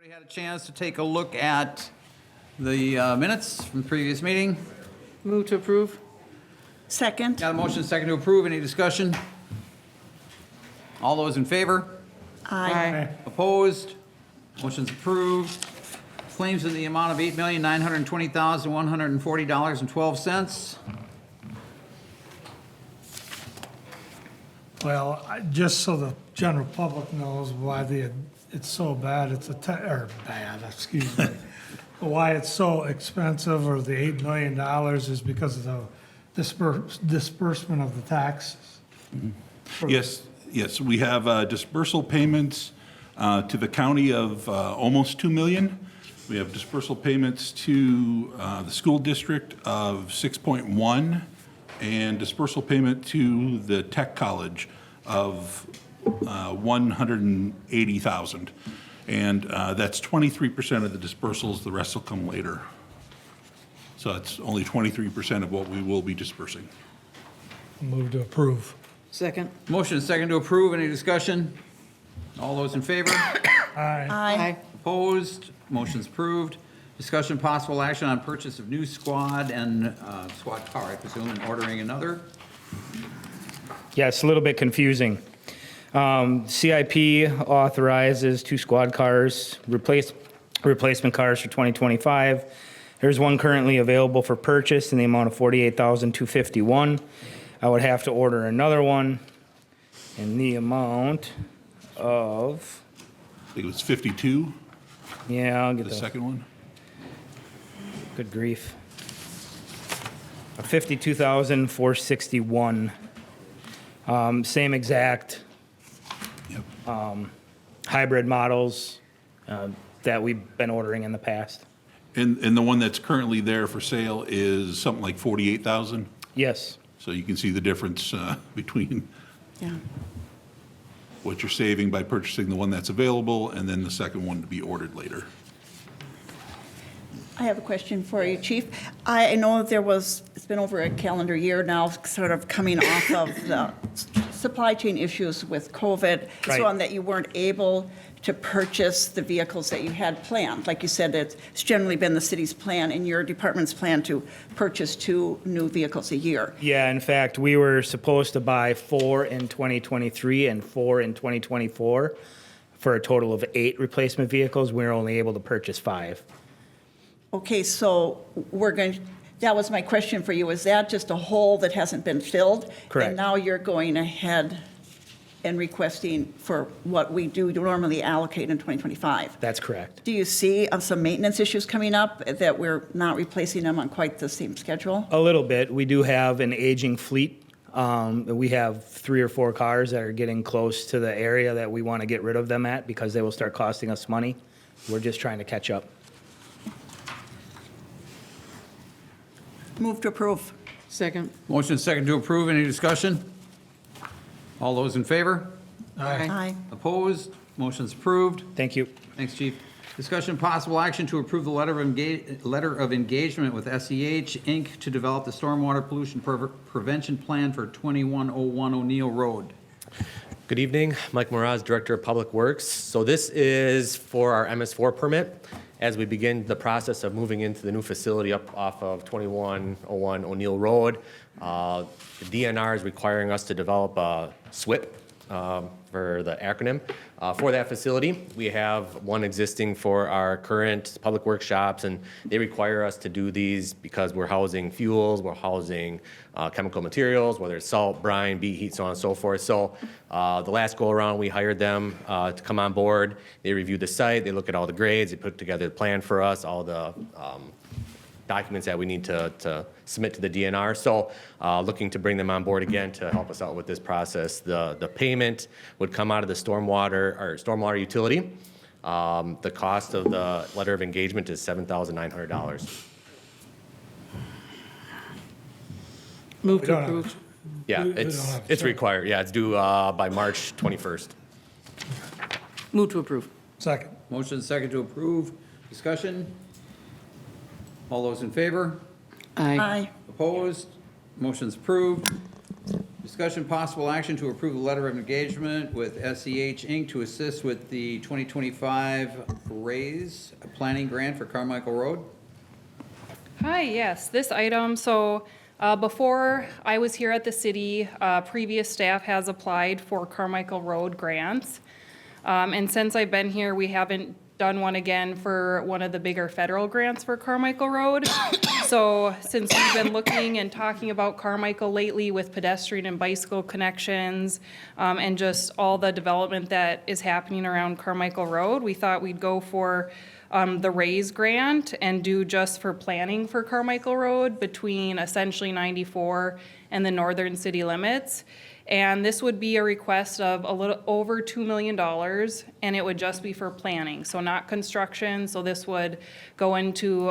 Everybody had a chance to take a look at the minutes from the previous meeting? Move to approve. Second. Got a motion second to approve. Any discussion? All those in favor? Aye. Opposed? Motion's approved. Claims in the amount of $8,920,140.12. Well, just so the general public knows why it's so bad, excuse me. Why it's so expensive, or the $8 million is because of the disbursement of the taxes. Yes, we have dispersal payments to the county of almost $2 million. We have dispersal payments to the school district of 6.1, and dispersal payment to the tech college of 180,000. And that's 23% of the dispersals. The rest will come later. So it's only 23% of what we will be dispersing. Move to approve. Second. Motion second to approve. Any discussion? All those in favor? Aye. Aye. Opposed? Motion's approved. Discussion possible action on purchase of new squad and squad car, I presume, and ordering another. Yeah, it's a little bit confusing. CIP authorizes 2 squad cars, replacement cars for 2025. There's one currently available for purchase in the amount of $48,251. I would have to order another one in the amount of, I think it was 52, yeah, I'll get the the, second one. good grief. $52,461. Same exact Yep. hybrid models that we've been ordering in the past. And the one that's currently there for sale is something like 48,000. Yes. So you can see the difference between Yeah. what you're saving by purchasing the one that's available and then the second one to be ordered later. I have a question for you, Chief. I know it's been over a calendar year now, sort of coming off of the supply chain issues with COVID, so Right. on, that you weren't able to purchase the vehicles that you had planned. Like you said, it's generally been the city's plan and your department's plan to purchase 2 new vehicles a year. Yeah, in fact, we were supposed to buy 4 in 2023 and 4 in 2024 for a total of 8 replacement vehicles. We were only able to purchase 5. Okay, so that was my question for you. Is that just a hole that hasn't been filled? Correct. And now you're going ahead and requesting for what we do normally allocate in 2025? That's correct. Do you see some maintenance issues coming up that we're not replacing them on quite the same schedule? A little bit. We do have an aging fleet. We have 3 or 4 cars that are getting close to the area that we want to get rid of them at because they will start costing us money. We're just trying to catch up. Move to approve. Second. Motion second to approve. Any discussion? All those in favor? Aye. Opposed? Motion's approved. Thank you. Thanks, Chief. Discussion possible action to approve the letter of engagement with SEH Inc. to develop the stormwater pollution prevention plan for 2101 O'Neill Road. Good evening, Mike Moraz, Director of Public Works. So this is for our MS4 permit as we begin the process of moving into the new facility up off of 2101 O'Neill Road. The DNR is requiring us to develop a SWIP for the acronym for that facility. We have one existing for our current public workshops, and they require us to do these because we're housing fuels, we're housing chemical materials, whether it's salt, brine, beet heat, so on and so forth. So the last go around, we hired them to come on board. They review the site, they look at all the grades, they put together a plan for us, all the documents that we need to submit to the DNR. So looking to bring them on board again to help us out with this process. The payment would come out of the stormwater utility. The cost of the letter of engagement is $7,900. Move We to don't have- approve. Yeah, We don't it's have to. required. Yeah, it's due by March 21st. Move to approve. Second. Motion second to approve. Discussion? All those in favor? Aye. Aye. Opposed? Motion's approved. Discussion Discussion possible action to approve a letter of engagement with SEH Inc. to assist with the 2025 RAISE planning grant for Carmichael Road. Hi, yes, this item, before I was here at the city, previous staff has applied for Carmichael Road grants. And since I've been here, we haven't done one again for one of the bigger federal grants for Carmichael Road. So since we've been looking and talking about Carmichael lately with pedestrian and bicycle connections, and just all the development that is happening around Carmichael Road, we thought we'd go for the RAISE grant and do just for planning for Carmichael Road between essentially 94 and the northern city limits. And this would be a request of a little over $2 million, and it would just be for planning, so not construction. So this would go into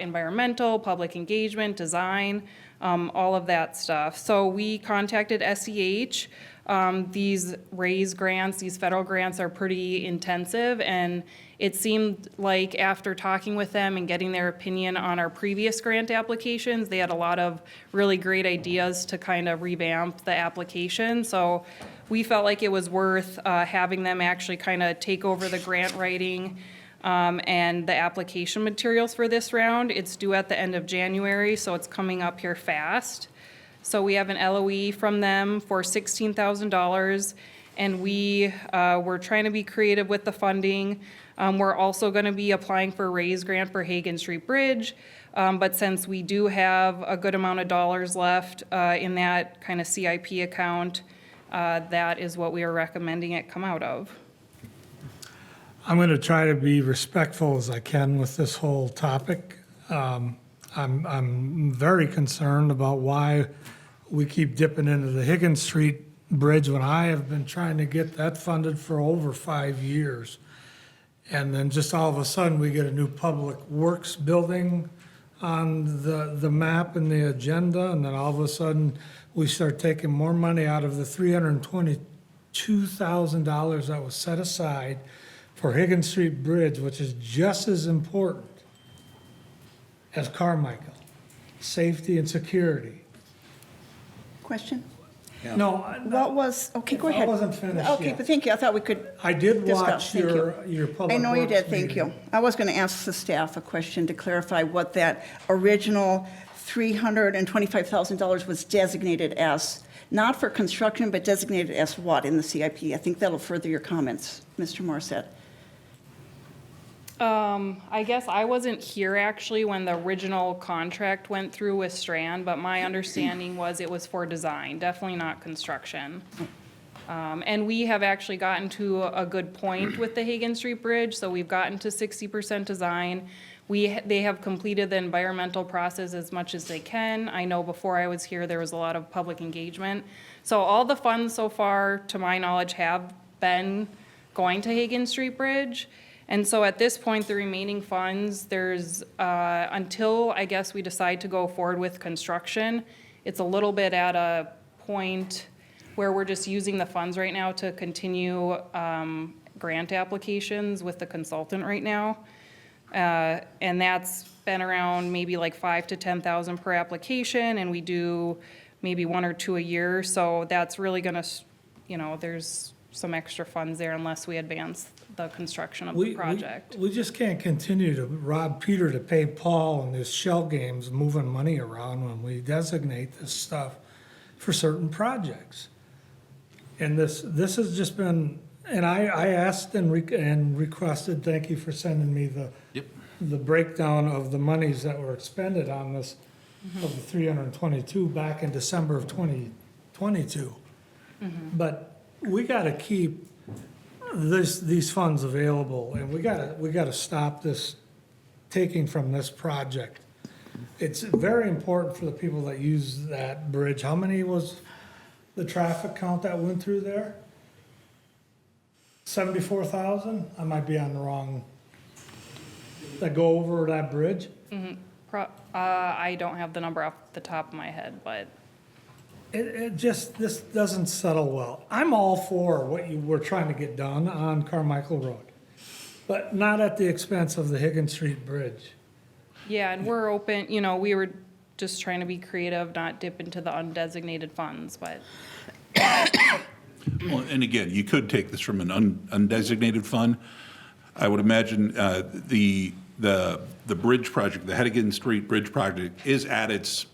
environmental, public engagement, design, all of that stuff. So we contacted SEH. These RAISE grants, these federal grants are pretty intensive, and it seemed like after talking with them and getting their opinion on our previous grant applications, they had a lot of really great ideas to kind of revamp the application. So we felt like it was worth having them actually kind of take over the grant writing and the application materials for this round. It's due at the end of January, so it's coming up here fast. So we have an LOE from them for $16,000, and we were trying to be creative with the funding. We're also going to be applying for a RAISE grant for Hagan Street Bridge, but since we do have a good amount of dollars left in that kind of CIP account, that is what we are recommending it come out of. I'm going to try to be respectful as I can with this whole topic. I'm very concerned about why we keep dipping into the Higgins Street Bridge when I have been trying to get that funded for over 5 years. And then just all of a sudden, we get a new public works building on the map and the agenda, and then all of a sudden, we start taking more money out of the $322,000 that was set aside for Higgins Street Bridge, which is just as important as Carmichael, safety and security. Question? No, What was, okay, go I ahead. wasn't finished Okay, yet. but thank you. I thought we could I did discuss. watch Thank you. your public I know you works did, thank meeting. you. I was going to ask the staff a question to clarify what that original $325,000 was designated as, not for construction, but designated as what in the CIP? I think that'll further your comments, Mr. Morissette. I guess I wasn't here actually when the original contract went through with Strand, but my understanding was it was for design, definitely not construction. And we have actually gotten to a good point with the Hagan Street Bridge, so we've gotten to 60% design. They have completed the environmental process as much as they can. I know before I was here, there was a lot of public engagement. So all the funds so far, to my knowledge, have been going to Hagan Street Bridge. And so at this point, the remaining funds, there's, until I guess we decide to go forward with construction, it's a little bit at a point where we're just using the funds right now to continue grant applications with the consultant right now. And that's been around maybe like 5,000 to 10,000 per application, and we do maybe 1 or 2 a year. So that's really gonna, there's some extra funds there unless we advance the construction of the project. We just can't continue to rob Peter to pay Paul in this shell games, moving money around when we designate this stuff for certain projects. And this has just been, and I asked and requested, thank you for sending me the breakdown of the monies that were expended on this, of the 322 back in December of 2022. But we gotta keep these funds available, and we gotta stop this taking from this project. It's very important for the people that use that bridge. How many was the traffic count that went through there? 74,000? I might be on the wrong, that go over that bridge? I don't have the number off the top of my head, but It just, this doesn't settle well. I'm all for what you were trying to get done on Carmichael Road, but not at the expense of the Higgins Street Bridge. yeah, and we're open, we were just trying to be creative, not dip into the undesignated funds, but Well, and again, you could take this from an undesignated fund. I would imagine the bridge project, the Hedigan Street Bridge project, is at its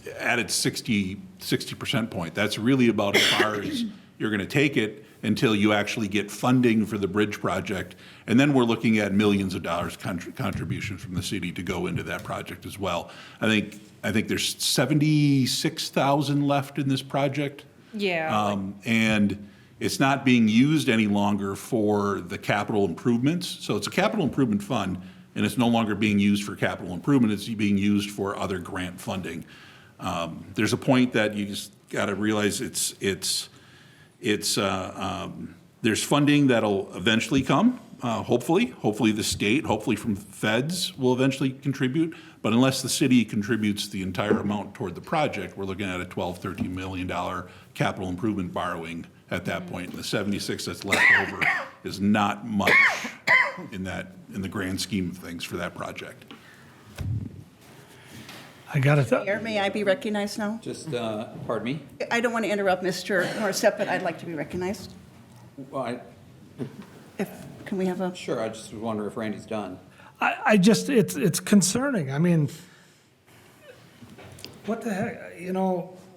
60% point. That's really about as far as you're going to take it until you actually get funding for the bridge project. And then we're looking at millions of dollars contributions from the city to go into that project as well. I think there's 76,000 left in this project. Yeah. And it's not being used any longer for the capital improvements. So it's a capital improvement fund, and it's no longer being used for capital improvement. It's being used for other grant funding. There's a point that you just got to realize there's funding that'll eventually come, hopefully the state, hopefully from feds will eventually contribute. But unless the city contributes the entire amount toward the project, we're looking at a $13 million capital improvement borrowing at that point. The 76 that's left over is not much in the grand scheme of things for that project. I got to, Mayor, may I be recognized now? Just, pardon me? I don't want to interrupt Mr. Morissette, but I'd like to be recognized. Well, Can we have a? sure, I just wonder if Randy's done. I just, it's concerning. I mean, what the heck,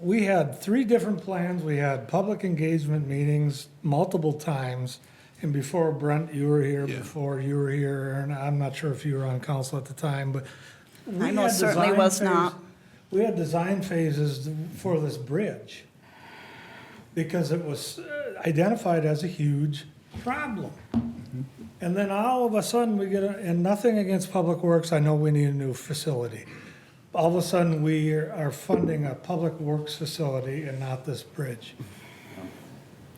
we had 3 different plans. We had public engagement meetings multiple times. And before Brent, you were here, Yeah. before you were here, and I'm not sure if you were on council at the time, but we I most had certainly design was phase- not. We had design phases for this bridge because it was identified as a huge problem. And then all of a sudden we get, and nothing against Public Works, I know we need a new facility. All of a sudden we are funding a Public Works facility and not this bridge.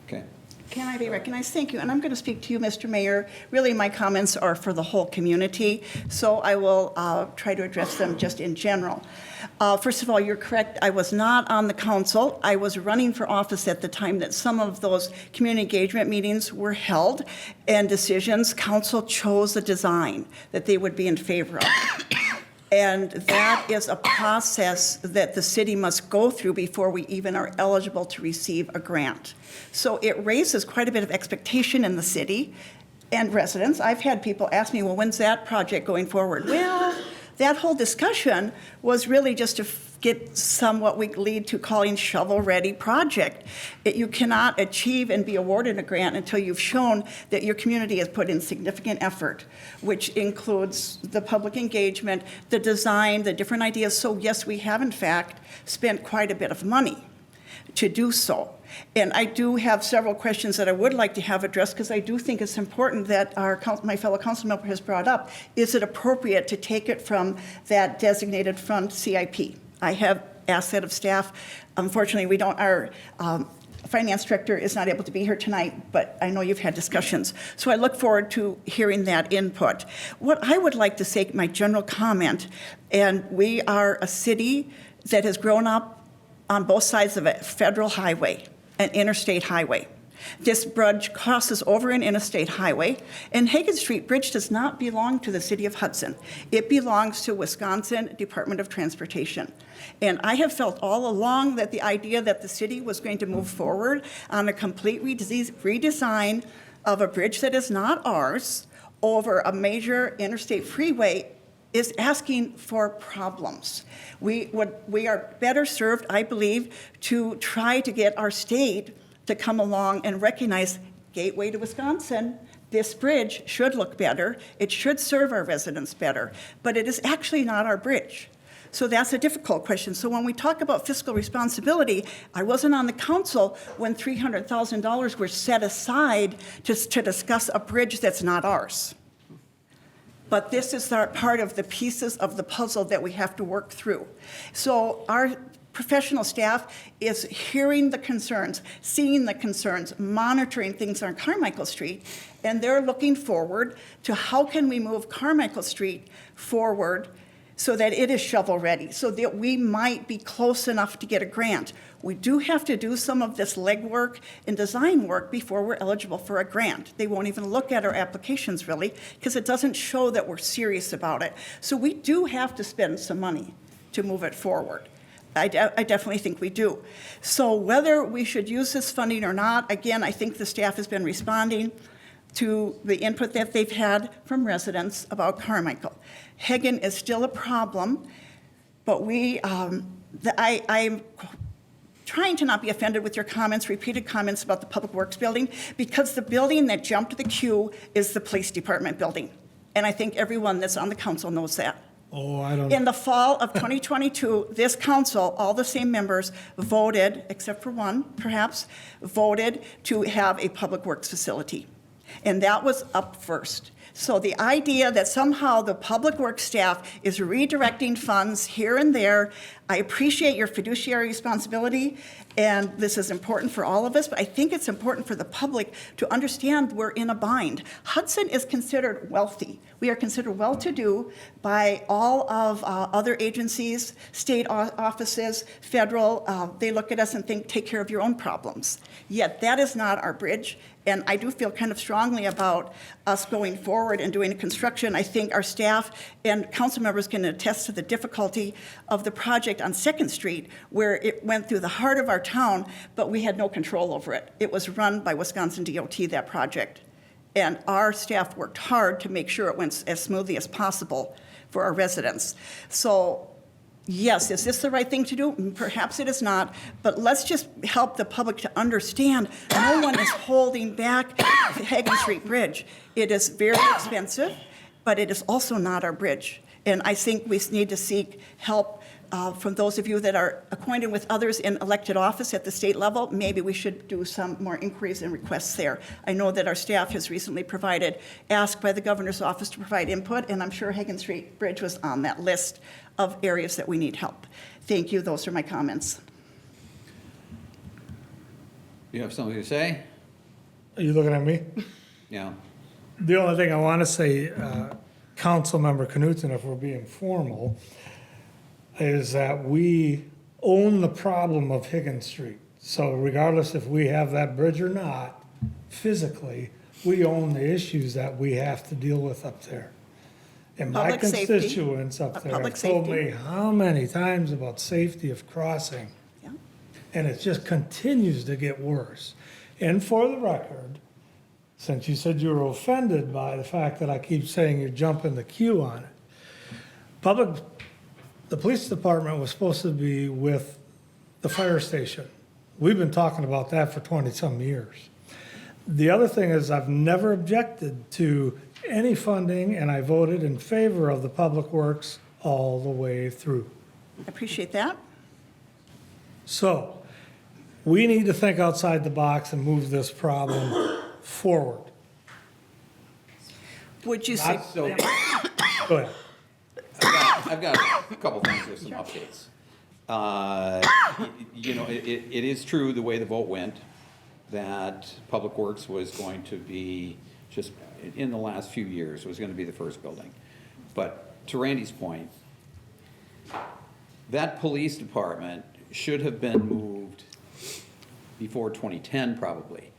Okay. Can I be recognized? Thank you. And I'm going to speak to you, Mr. Mayor. Really, my comments are for the whole community, so I will try to address them just in general. First of all, you're correct. I was not on the council. I was running for office at the time that some of those community engagement meetings were held and decisions. Council chose a design that they would be in favor of. And that is a process that the city must go through before we even are eligible to receive a grant. So it raises quite a bit of expectation in the city and residents. I've had people ask me, well, when's that project going forward? Well, that whole discussion was really just to get some what we lead to calling shovel-ready project. You cannot achieve and be awarded a grant until you've shown that your community has put in significant effort, which includes the public engagement, the design, the different ideas. So yes, we have in fact spent quite a bit of money to do so. And I do have several questions that I would like to have addressed because I do think it's important that my fellow council member has brought up. Is it appropriate to take it from that designated fund CIP? I have asked that of staff. Unfortunately, our finance director is not able to be here tonight, but I know you've had discussions. So I look forward to hearing that input. What I would like to say, my general comment, and we are a city that has grown up on both sides of a federal highway, an interstate highway. This bridge crosses over an interstate highway, and Hagen Street Bridge does not belong to the city of Hudson. It belongs to Wisconsin Department of Transportation. And I have felt all along that the idea that the city was going to move forward on a complete redesign of a bridge that is not ours over a major interstate freeway is asking for problems. We are better served, I believe, to try to get our state to come along and recognize Gateway to Wisconsin. This bridge should look better. It should serve our residents better, but it is actually not our bridge. So that's a difficult question. So when we talk about fiscal responsibility, I wasn't on the council when $300,000 were set aside to discuss a bridge that's not ours. But this is part of the pieces of the puzzle that we have to work through. So our professional staff is hearing the concerns, seeing the concerns, monitoring things on Carmichael Street, and they're looking forward to how can we move Carmichael Street forward so that it is shovel-ready, so that we might be close enough to get a grant. We do have to do some of this legwork and design work before we're eligible for a grant. They won't even look at our applications, really, because it doesn't show that we're serious about it. So we do have to spend some money to move it forward. I definitely think we do. So whether we should use this funding or not, again, I think the staff has been responding to the input that they've had from residents about Carmichael. Hagan is still a problem, but I'm trying to not be offended with your comments, repeated comments about the Public Works building, because the building that jumped the queue is the police department building. And I think everyone that's on the council knows that. Oh, I don't. In the fall of 2022, this council, all the same members, voted, except for one perhaps, voted to have a public works facility. And that was up first. So the idea that somehow the public works staff is redirecting funds here and there, I appreciate your fiduciary responsibility, and this is important for all of us, but I think it's important for the public to understand we're in a bind. Hudson is considered wealthy. We are considered well-to-do by all of other agencies, state offices, federal. They look at us and think, take care of your own problems. Yet that is not our bridge. And I do feel kind of strongly about us going forward and doing a construction. I think our staff and council members can attest to the difficulty of the project on 2nd Street, where it went through the heart of our town, but we had no control over it. It was run by Wisconsin DOT, that project. And our staff worked hard to make sure it went as smoothly as possible for our residents. So yes, is this the right thing to do? Perhaps it is not, but let's just help the public to understand no one is holding back the Hagan Street Bridge. It is very expensive, but it is also not our bridge. And I think we need to seek help from those of you that are acquainted with others in elected office at the state level. Maybe we should do some more inquiries and requests there. I know that our staff has recently asked by the governor's office to provide input, and I'm sure Hagan Street Bridge was on that list of areas that we need help. Thank you. Those are my comments. You have something to say? Are you looking at me? Yeah. The only thing I want to say, Councilmember Knutson, if we're being formal, is that we own the problem of Higgins Street. So regardless if we have that bridge or not, physically, we own the issues that we have to deal with up there. And my Public safety. constituents up there Public have told safety. me how many times about safety of crossing. Yeah. And it just continues to get worse. And for the record, since you said you were offended by the fact that I keep saying you're jumping the queue on it, the police department was supposed to be with the fire station. We've been talking about that for 20-some years. The other thing is I've never objected to any funding, and I voted in favor of the public works all the way through. I appreciate that. So we need to think outside the box and move this problem forward. Would you say, So, Go ahead. I've got a couple things with some updates. It is true the way the vote went, that Public Works was going to be, just in the last few years, was going to be the first building. But to Randy's point, that police department should have been moved before 2010 probably.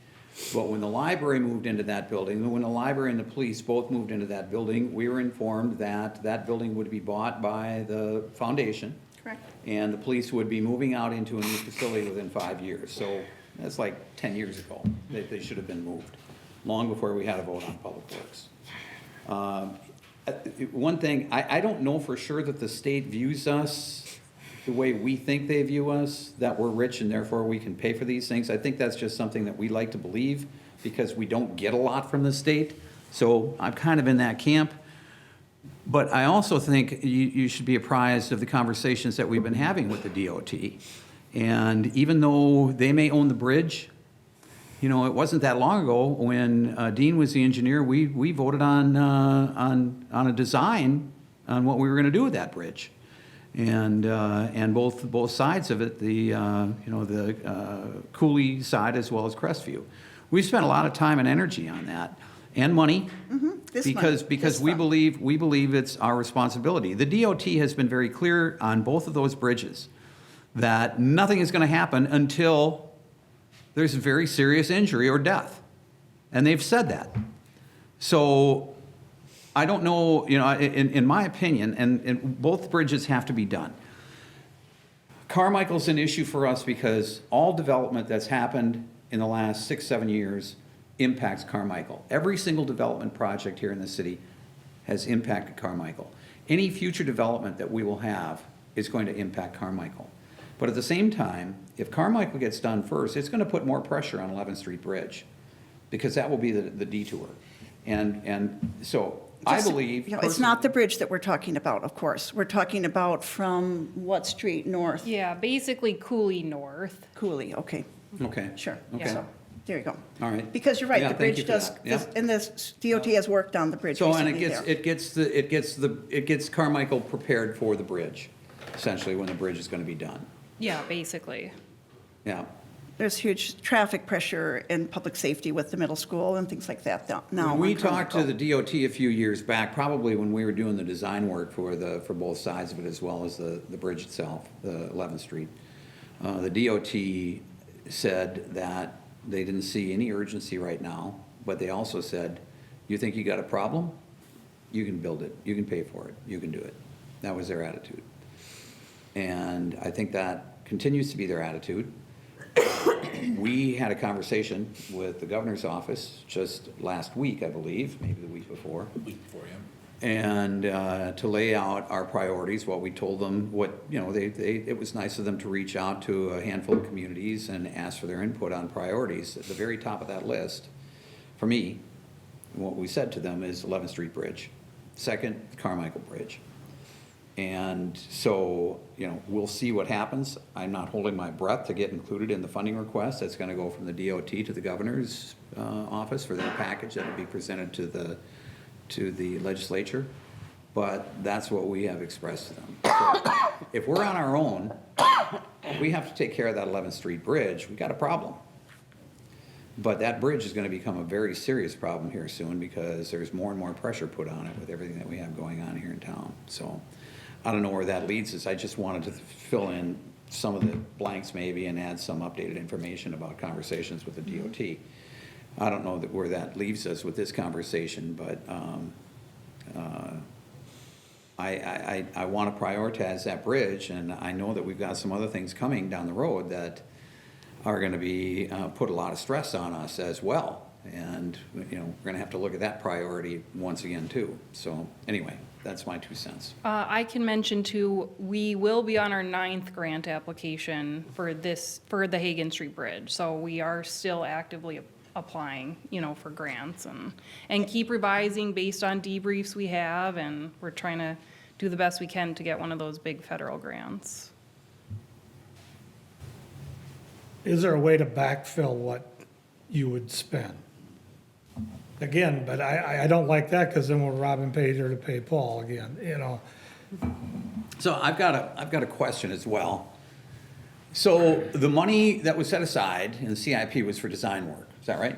But when the library moved into that building, when the library and the police both moved into that building, we were informed that that building would be bought by the foundation. correct? And the police would be moving out into a new facility within 5 years. So that's like 10 years ago. They should have been moved, long before we had a vote on Public Works. One thing, I don't know for sure that the state views us the way we think they view us, that we're rich and therefore we can pay for these things. I think that's just something that we like to believe because we don't get a lot from the state. So I'm kind of in that camp. But I also think you should be apprised of the conversations that we've been having with the DOT. And even though they may own the bridge, it wasn't that long ago when Dean was the engineer, we voted on a design on what we were going to do with that bridge. And both sides of it, the Cooley side as well as Crestview. We've spent a lot of time and energy on that, and money, because we believe it's our responsibility. The DOT has been very clear on both of those bridges that nothing is going to happen until there's a very serious injury or death, and they've said that. So I don't know, in my opinion, and both bridges have to be done. Carmichael's an issue for us because all development that's happened in the last 6, 7 years impacts Carmichael. Every single development project here in the city has impacted Carmichael. Any future development that we will have is going to impact Carmichael. But at the same time, if Carmichael gets done first, it's going to put more pressure on 11th Street Bridge because that will be the detour. And so I Just, believe. you know, it's not the bridge that we're talking about, of course. We're talking about from what street north? Yeah, basically Cooley North. Cooley, okay, Okay. sure. Okay. So, there you go. All right. Because you're right, Yeah, the thank bridge you for does, that. Yeah. and the DOT has worked on the bridge So, and recently it there. it gets Carmichael prepared for the bridge, essentially, when the bridge is gonna be done. Yeah, basically. Yeah. There's huge traffic pressure and public safety with the middle school and things like that now. When we on talked to Carmichael. the DOT a few years back, probably when we were doing the design work for both sides of it, as well as the bridge itself, the 11th Street, the DOT said that they didn't see any urgency right now, but they also said, you think you got a problem? You can build it, you can pay for it, you can do it. That was their attitude. And I think that continues to be their attitude. We had a conversation with the governor's office just last week, I believe, maybe the week before. Week before, yeah. And to lay out our priorities, what we told them, it was nice of them to reach out to a handful of communities and ask for their input on priorities. At the very top of that list, for me, what we said to them is 11th Street Bridge. Second, Carmichael Bridge. And so, we'll see what happens. I'm not holding my breath to get included in the funding request. That's gonna go from the DOT to the governor's office for their package that will be presented to the legislature. But that's what we have expressed to them. So if we're on our own, we have to take care of that 11th Street Bridge, we got a problem. But that bridge is gonna become a very serious problem here soon because there's more and more pressure put on it with everything that we have going on here in town. So I don't know where that leads us. I just wanted to fill in some of the blanks maybe and add some updated information about conversations with the DOT. I don't know where that leaves us with this conversation, but I want to prioritize that bridge, and I know that we've got some other things coming down the road that are going to be put a lot of stress on us as well. And, we're going to have to look at that priority once again too. So anyway, that's my 2 cents. I can mention too, we will be on our 9th grant application for the Hagan Street Bridge. So we are still actively applying, for grants and keep revising based on debriefs we have. And we're trying to do the best we can to get one of those big federal grants. Is there a way to backfill what you would spend? Again, but I don't like that because then we're robbing Peter to pay Paul again, So I've got a question as well. So the money that was set aside in the CIP was for design work, is that right?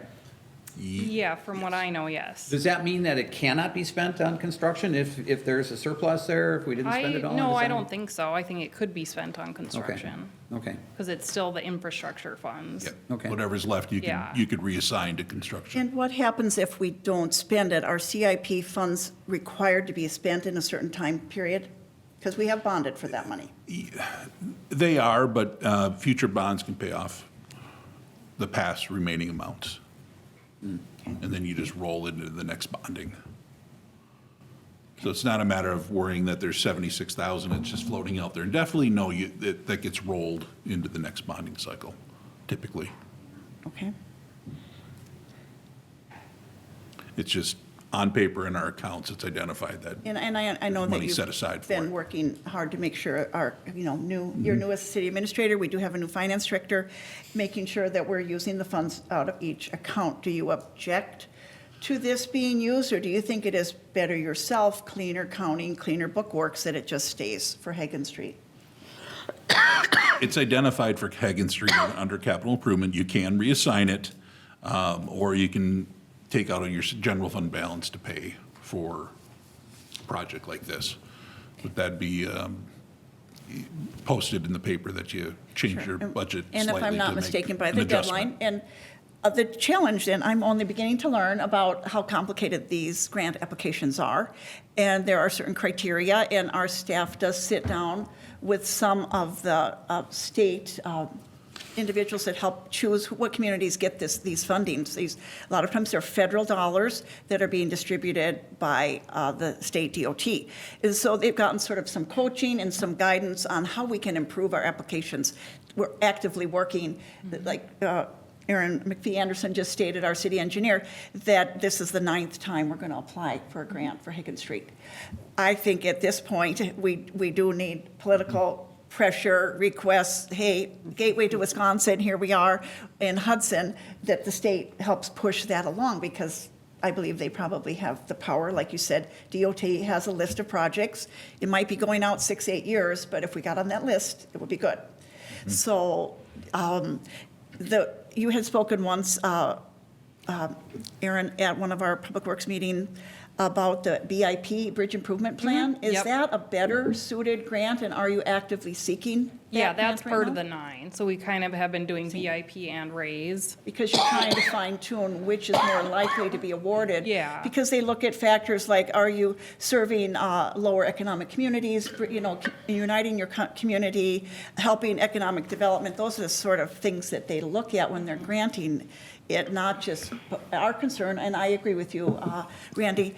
Yeah, from what I know, yes. Does that mean that it cannot be spent on construction if there's a surplus there, if we didn't spend it all on No, I design? don't think so. I think it could be spent on construction. Okay, Because it's still the infrastructure funds. Yep. Okay. Whatever's left, you Yeah. could reassign to construction. And what happens if we don't spend it? Are CIP funds required to be spent in a certain time period? Because we have bonded for that money. They are, but future bonds can pay off the past remaining amounts. And then you just roll into the next bonding. So it's not a matter of worrying that there's 76,000, it's just floating out there. And definitely know that gets rolled into the next bonding cycle, typically. Okay. It's just on paper in our accounts, it's identified that. And I know that Money you've set aside for been it. working hard to make sure our, you're new as city administrator, we do have a new finance director, making sure that we're using the funds out of each account. Do you object to this being used, or do you think it is better yourself, cleaner counting, cleaner bookworks, that it just stays for Hagan Street? It's identified for Hagan Street under capital improvement. You can reassign it, or you can take out of your general fund balance to pay for a project like this. But that'd be posted in the paper that you change your budget slightly. And if I'm not to make mistaken, by an the adjustment. deadline, and The challenge, and I'm only beginning to learn about how complicated these grant applications are, and there are certain criteria, and our staff does sit down with some of the state individuals that help choose what communities get these fundings. A lot of times they're federal dollars that are being distributed by the state DOT. And so they've gotten sort of some coaching and some guidance on how we can improve our applications. We're actively working, like Aaron McPhee-Anderson just stated, our city engineer, that this is the 9th time we're going to apply for a grant for Higgins Street. I think at this point, we do need political pressure, requests, hey, Gateway to Wisconsin, here we are in Hudson, that the state helps push that along, because I believe they probably have the power. Like you said, DOT has a list of projects. It might be going out 6-8 years, but if we got on that list, it would be good. So you had spoken once, Aaron, at one of our Public Works meeting about the BIP, Bridge Improvement Plan. Is Yep. that a better suited grant, and are you actively seeking that Yeah, grant that's right part now? of the 9. So we kind of have been doing BIP and raise. Because you're trying to fine tune which is more likely to be awarded. Yeah. Because they look at factors like, are you serving lower economic communities, uniting your community, helping economic development? Those are the sort of things that they look at when they're granting it, not just our concern. And I agree with you, Randy.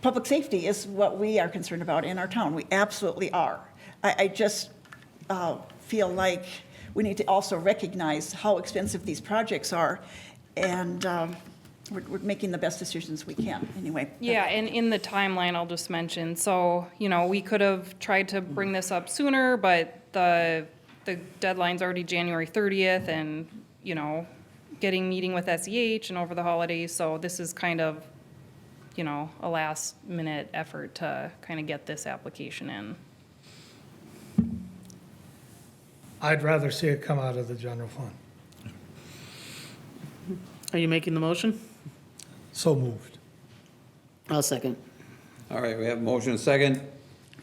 Public safety is what we are concerned about in our town. We absolutely are. I just feel like we need to also recognize how expensive these projects are, and we're making the best decisions we can, anyway. Yeah, and in the timeline, I'll just mention, so, we could have tried to bring this up sooner, but the deadline's already January 30th, and, getting meeting with SEH and over the holidays, so this is kind of, a last-minute effort to kind of get this application in. I'd rather see it come out of the general fund. Are you making the motion? So moved. I'll second. All right, we have a motion and a second.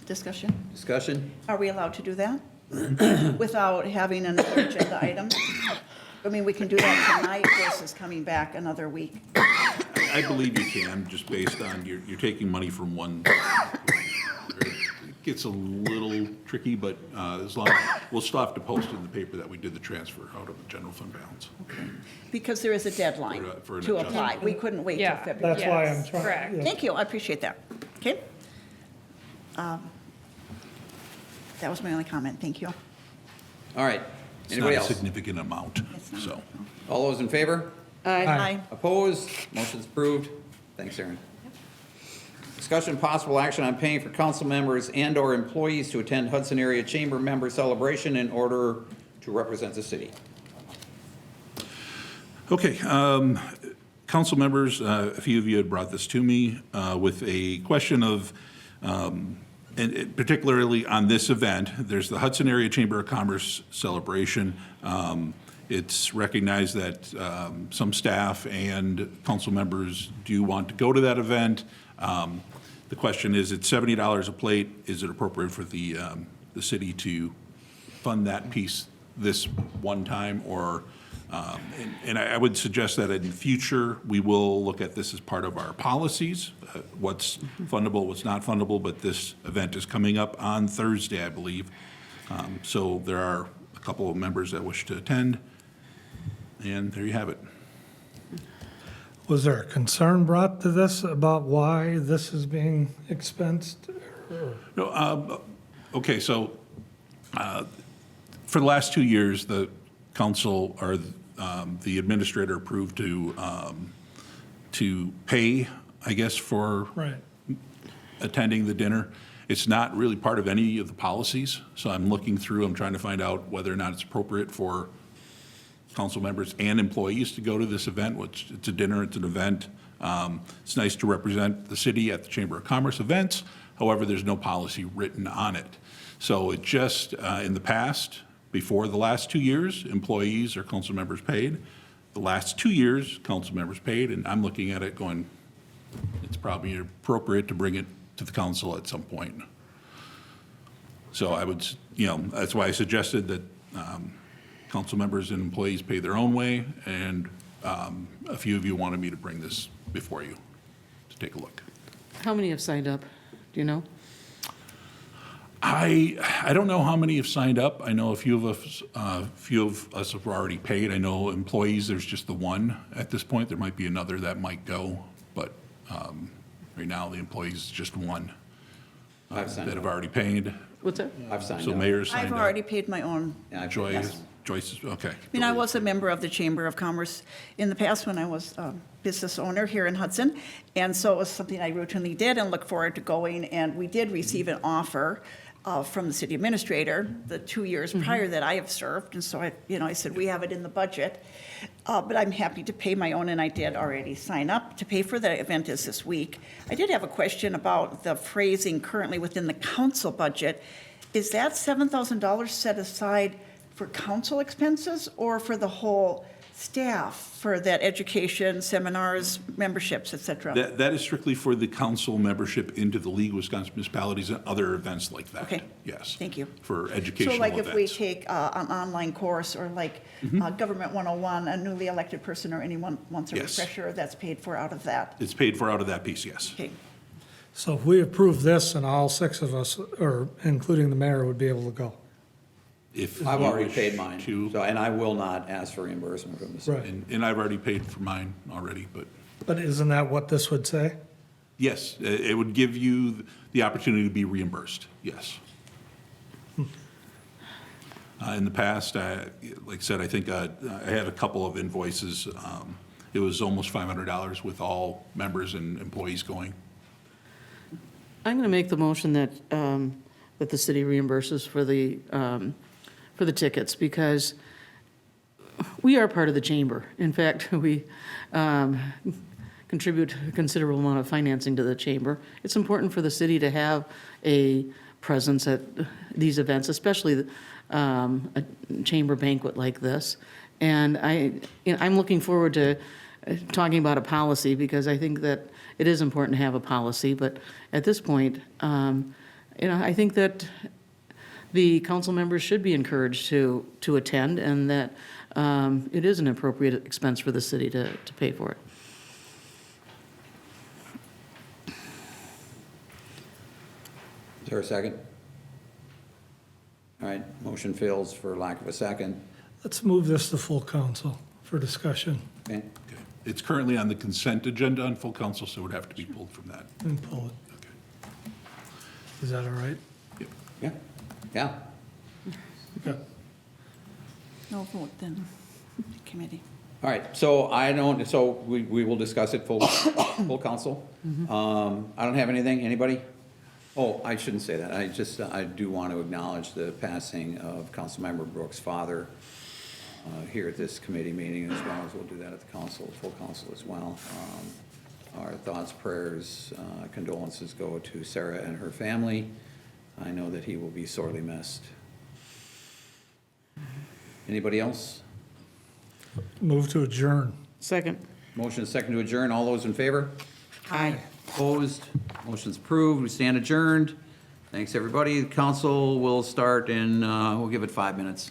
Discussion? Discussion? Are we allowed to do that without having another agenda item? I mean, we can do that tonight versus coming back another week. I believe you can, just based on, you're taking money from one. It gets a little tricky, but as long, we'll still have to post in the paper that we did the transfer out of the general fund balance. Because there is a deadline For an to adjustment. apply. We couldn't wait till Yeah. February. That's why I'm Yes, trying. correct. yeah. Thank you, I appreciate that. Okay? That was my only comment, thank you. All right. It's not Anybody a else? significant amount, It's not. so. All those in favor? Aye. Opposed? Motion's approved. Thanks, Aaron. Discussion possible action on paying for council members and/or employees to attend Hudson Area Chamber Member Celebration in order to represent the city. Okay, council members, a few of you had brought this to me with a question of, and particularly on this event, there's the Hudson Area Chamber of Commerce celebration. It's recognized that some staff and council members do want to go to that event. The question is, it's $70 a plate. Is it appropriate for the city to fund that piece this one time, or and I would suggest that in the future, we will look at this as part of our policies, what's fundable, what's not fundable, but this event is coming up on Thursday, I believe. So there are a couple of members that wish to attend, and there you have it. Was there a concern brought to this about why this is being expensed? No, okay, so for the last 2 years, the council or the administrator approved to pay, I guess, for Right. attending the dinner. It's not really part of any of the policies, so I'm looking through, I'm trying to find out whether or not it's appropriate for council members and employees to go to this event, which it's a dinner, it's an event. It's nice to represent the city at the Chamber of Commerce events. However, there's no policy written on it. So it just, in the past, before the last 2 years, employees or council members paid. The last 2 years, council members paid, and I'm looking at it going, it's probably appropriate to bring it to the council at some point. So I would, that's why I suggested that council members and employees pay their own way, and a few of you wanted me to bring this before you to take a look. How many have signed up? Do you know? I don't know how many have signed up. I know a few of us have already paid. I know employees, there's just the one at this point. There might be another that might go, but right now, the employees is just one I've signed that have up. already paid. What's that? I've signed So up. mayor's signed I've up. already paid my own. Yeah, I've- Joyce, Joyce is, okay. I mean, I was a member of the Chamber of Commerce in the past when I was a business owner here in Hudson, and so it was something I routinely did and look forward to going, and we did receive an offer from the city administrator the 2 years prior that I have served, and so I said, we have it in the budget, but I'm happy to pay my own, and I did already sign up to pay for the event is this week. I did have a question about the phrasing currently within the council budget. Is that $7,000 set aside for council expenses or for the whole staff, for that education, seminars, memberships, et cetera? That is strictly for the council membership into the League of Wisconsin Municipalities and other events like that. Okay. Yes. Thank you. For So educational like events. if we take an online course or like Government 101, a newly elected person or anyone wants a Yes. refresher, that's paid for out of that? It's paid for out of that piece, yes. Okay. So if we approve this, and all 6 of us, or including the mayor, would be able to go. If I've you already wish paid mine, to. so, and I will not ask for reimbursement from the city. Right. And I've already paid for mine already, but But isn't that what this would say? yes, it would give you the opportunity to be reimbursed, yes. In the past, like I said, I think I had a couple of invoices. It was almost $500 with all members and employees going. I'm going to make the motion that, that the city reimburses for the tickets, because we are part of the chamber. In fact, we contribute a considerable amount of financing to the chamber. It's important for the city to have a presence at these events, especially a chamber banquet like this. And I'm looking forward to talking about a policy, because I think that it is important to have a policy. But at this point, I think that the council members should be encouraged to attend, and that it is an appropriate expense for the city to pay for it. Is there a second? All right, motion fails for lack of a second. Let's move this to full council for discussion Okay, Okay. It's currently on the consent agenda on full council, so it would have to be pulled from that. and pull it. Okay. Is that all right? Yep. yeah, yeah. Okay. No vote then, committee. All right, so we will discuss it full council. I don't have anything, anybody? Oh, I shouldn't say that, I do want to acknowledge the passing of Councilmember Brooks' father here at this committee meeting, as well as we'll do that at the council, full council as well. Our thoughts, prayers, condolences go to Sarah and her family. I know that he will be sorely missed. Anybody else? Move to adjourn. Second. Motion is second to adjourn. All those in favor? Aye. Opposed? Motion's approved. We stand adjourned. Thanks, everybody. The council will start in, we'll give it 5 minutes.